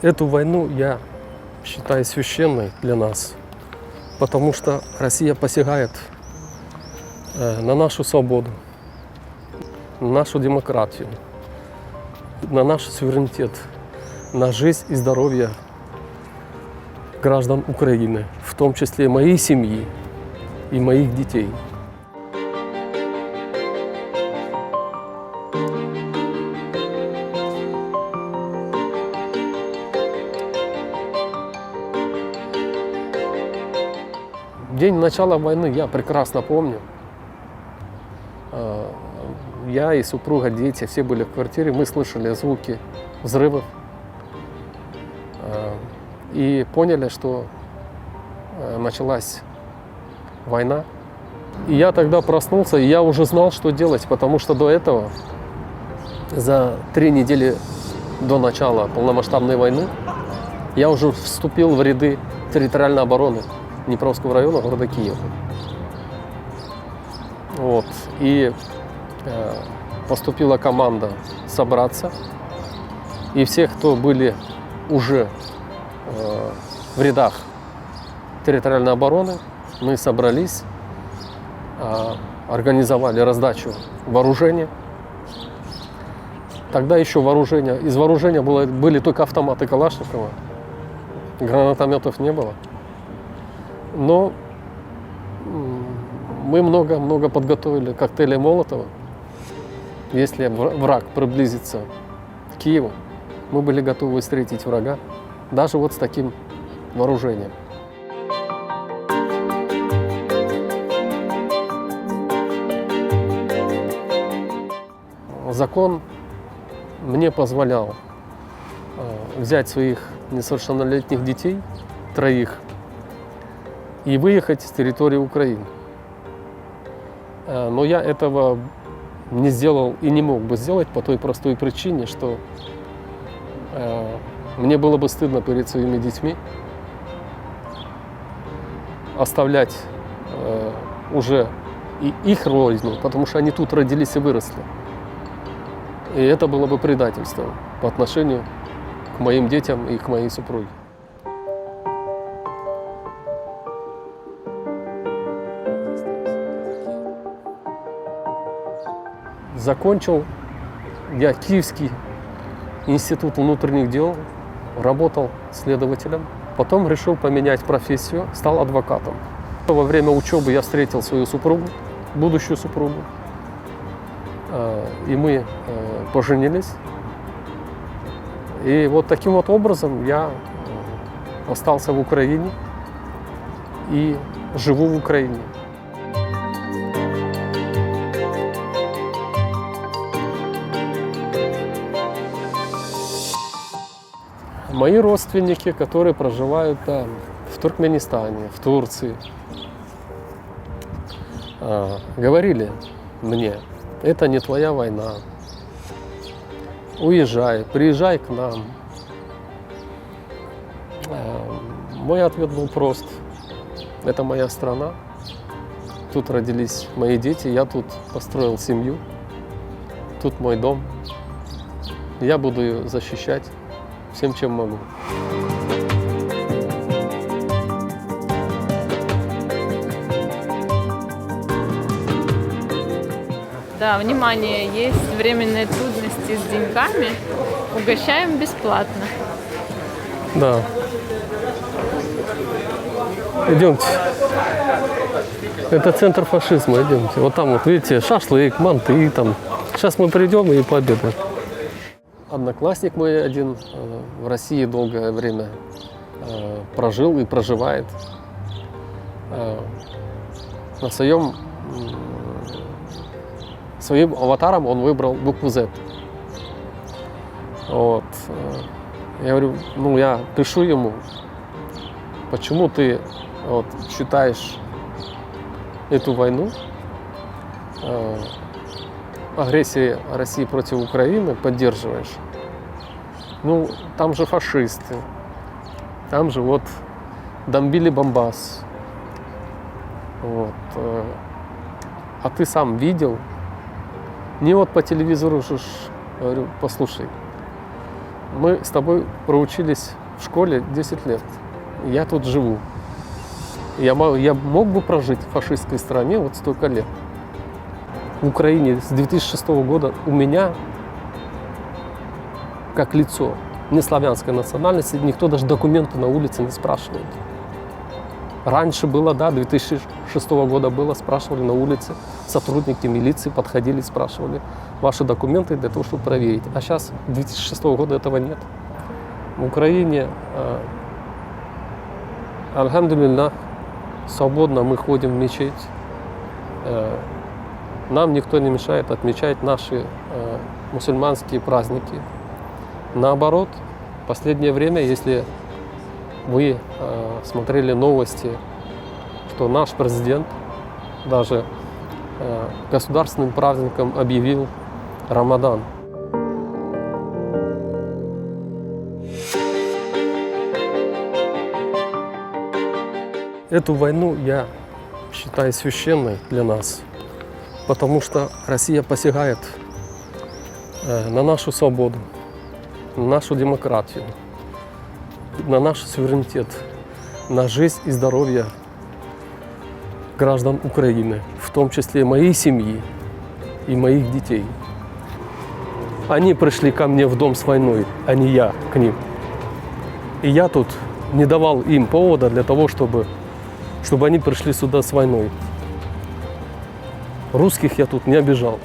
Эту войну я считаю священной для нас, потому что Россия посягает на нашу свободу, на нашу демократию, на наш суверенитет, на жизнь и здоровье граждан Украины, в том числе моей семьи и моих детей. День начала войны я прекрасно помню. Я и супруга, дети, все были в квартире, мы слышали звуки взрывов и поняли, что началась война. И я тогда проснулся, и я уже знал, что делать, потому что до этого, за 3 недели до начала полномасштабной войны, я уже вступил в ряды территориальной обороны Днепровского района города Киева. Вот. И поступила команда собраться. И всех, кто были уже в рядах территориальной обороны, мы собрались, организовали раздачу вооружения. Тогда еще из вооружения были только автоматы Калашникова, гранатометов не было. Но мы много подготовили коктейлей Молотова. Если враг приблизится к Киеву, мы были готовы встретить врага, даже вот с таким вооружением. Закон мне позволял взять своих несовершеннолетних детей, 3, и выехать с территории Украины. Но я этого не сделал и не мог бы сделать по той простой причине, что мне было бы стыдно перед своими детьми оставлять уже и их родину, потому что они тут родились и выросли. И это было бы предательством по отношению к моим детям и к моей супруге. Закончил я Киевский институт внутренних дел, работал следователем. Потом решил поменять профессию, стал адвокатом. Во время учебы я встретил свою супругу, будущую супругу. И мы поженились. И вот таким вот образом я остался в Украине и живу в Украине. Мои родственники, которые проживают там, в Туркменистане, в Турции, говорили мне: это не твоя война, уезжай, приезжай к нам. Мой ответ был прост: это моя страна, тут родились мои дети, я тут построил семью, тут мой дом, я буду ее защищать всем, чем могу. Да, внимание, есть временные трудности с деньгами, угощаем бесплатно. Да. Идемте. Это центр фашизма, идемте. Вот там вот, видите, шашлык, манты, там. Сейчас мы придем и пообедаем. Одноклассник мой один в России долгое время прожил и проживает. На своим аватаром он выбрал букву Z. Вот. Я говорю, я пишу ему, почему ты считаешь эту войну, агрессии России против Украины поддерживаешь. Там же фашисты, там же бомбили Донбасс. Вот. А ты сам видел? Не по телевизору же, говорю, послушай, Мы с тобой проучились в школе 10 лет. Я тут живу. Я мог бы прожить в фашистской стране вот столько лет. В Украине с 2006 года у меня, как лицо неславянской национальности, никто даже документы на улице не спрашивает. Раньше было, да, 2006 года было, спрашивали на улице, сотрудники милиции подходили, спрашивали ваши документы для того, чтобы проверить. А сейчас, 2006 года, этого нет. В Украине, альхамдулиллах, свободно мы ходим в мечеть. Нам никто не мешает отмечать наши мусульманские праздники. Наоборот, в последнее время, если вы смотрели новости, что наш президент даже государственным праздником объявил Рамадан. Эту войну я считаю священной для нас, потому что Россия посягает на нашу свободу, на нашу демократию, на наш суверенитет, на жизнь и здоровье граждан Украины, в том числе моей семьи и моих детей. Они пришли ко мне в дом с войной, а не я к ним. И я тут не давал им повода для того, чтобы они пришли сюда с войной. Русских я тут не обижал.